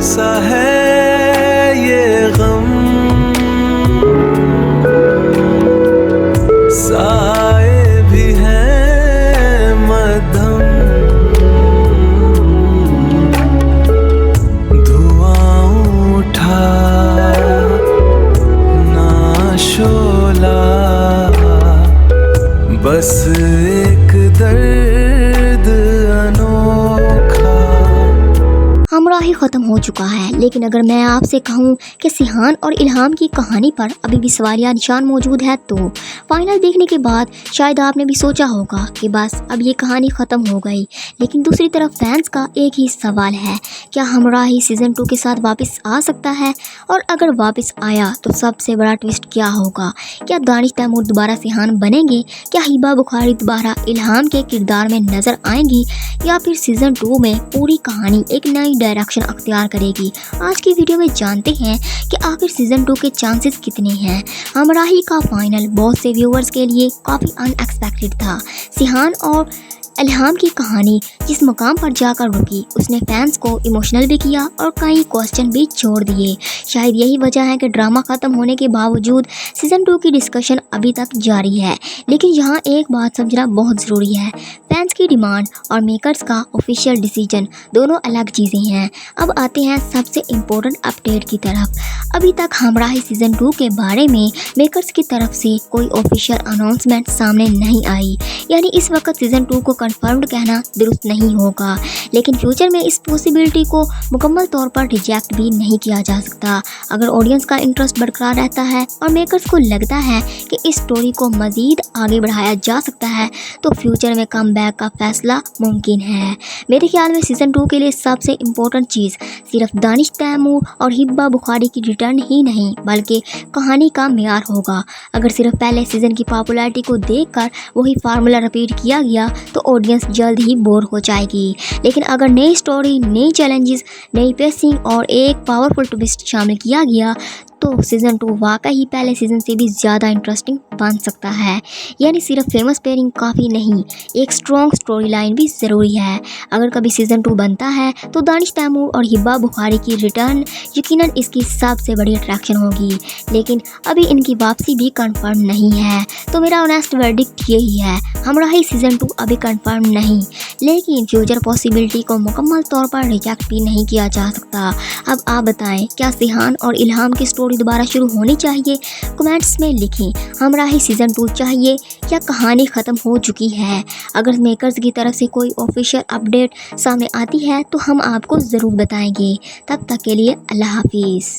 सा है ये गम, साए भी हैं मध्यम, धुआं उठा ना शोला, बस एक दर्द अनोखा। हमराही ख़त्म हो चुका है, लेकिन अगर मैं आपसे कहूँ कि सिहान और इल्हाम की कहानी पर अभी भी सवालिया निशान मौजूद है, तो फाइनल देखने के बाद शायद आपने भी सोचा होगा कि बस अब ये कहानी ख़त्म हो गई। लेकिन दूसरी तरफ फैंस का एक ही सवाल है, क्या हमराही सीज़न 2 के साथ वापस आ सकता है? और अगर वापस आया तो सबसे बड़ा ट्विस्ट क्या होगा? क्या दानिश तैमूर दोबारा सिहान बनेंगे? क्या हिबा बुखारी दोबारा इल्हाम के किरदार में नज़र आएंगी? या फिर सीज़न 2 में पूरी कहानी एक नई डायरेक्शन अख्तियार करेगी? आज की वीडियो में जानते हैं कि आखिर सीज़न 2 के चांसेस कितने हैं। हमराही का फाइनल बहुत से व्यूअर्स के लिए काफ़ी अनएक्सपेक्टेड था। सिहान और इल्हाम की कहानी जिस मुकाम पर जाकर रुकी, उसने फैंस को इमोशनल भी किया और कई क्वेश्चन भी छोड़ दिए। शायद यही वजह है कि ड्रामा ख़त्म होने के बावजूद सीज़न 2 की डिस्कशन अभी तक जारी है। लेकिन यहाँ एक बात समझना बहुत ज़रूरी है, फैंस की डिमांड और मेकर्स का ऑफिशियल डिसीजन दोनों अलग चीज़ें हैं। अब आते हैं सबसे इम्पोर्टेंट अपडेट की तरफ। अभी तक हमराही सीज़न 2 के बारे में मेकर्स की तरफ से कोई ऑफिशियल अनाउंसमेंट सामने नहीं आई, यानी इस वक्त सीज़न 2 को कंफर्म्ड कहना दुरुस्त नहीं होगा। लेकिन फ्यूचर में इस पॉसिबिलिटी को मुकम्मल तौर पर रिजेक्ट भी नहीं किया जा सकता। अगर ऑडियंस का इंटरेस्ट बरकरार रहता है और मेकर्स को लगता है कि इस स्टोरी को मज़ीद आगे बढ़ाया जा सकता है, तो फ्यूचर में कमबैक का फैसला मुमकिन है। मेरे ख्याल में सीज़न 2 के लिए सबसे इम्पोर्टेंट चीज़ सिर्फ दानिश तैमूर और हिब्बा बुखारी की रिटर्न ही नहीं, बल्कि कहानी का मेयार होगा। अगर सिर्फ पहले सीज़न की पॉपुलैरिटी को देखकर वही फार्मूला रिपीट किया गया तो ऑडियंस जल्द ही बोर हो जाएगी। लेकिन अगर नई स्टोरी, नई चैलेंजेस, नई पेसिंग और एक पावरफुल ट्विस्ट शामिल किया गया, तो सीज़न 2 वाकई पहले सीज़न से भी ज़्यादा इंटरेस्टिंग बन सकता है। यानी सिर्फ फेमस पेयरिंग काफ़ी नहीं, एक स्ट्रॉन्ग स्टोरी लाइन भी ज़रूरी है। अगर कभी सीज़न 2 बनता है तो दानिश तैमूर और हिब्बा बुखारी की रिटर्न यकीनन इसकी सबसे बड़ी अट्रैक्शन होगी। लेकिन अभी इनकी वापसी भी कंफर्म नहीं है, तो मेरा ऑनेस्ट वर्डिक्ट यही है, हमराही सीज़न 2 अभी कंफर्म नहीं, लेकिन फ्यूचर पॉसिबिलिटी को मुकम्मल तौर पर रिजेक्ट भी नहीं किया जा सकता। अब आप बताएं, क्या सिहान और इल्हाम की स्टोरी दोबारा शुरू होनी चाहिए? कमेंट्स में लिखें, हमराही सीज़न 2 चाहिए या कहानी ख़त्म हो चुकी है? अगर मेकर्स की तरफ से कोई ऑफिशियल अपडेट सामने आती है तो हम आपको ज़रूर बताएंगे। तब तक के लिए अल्लाह हाफिज़।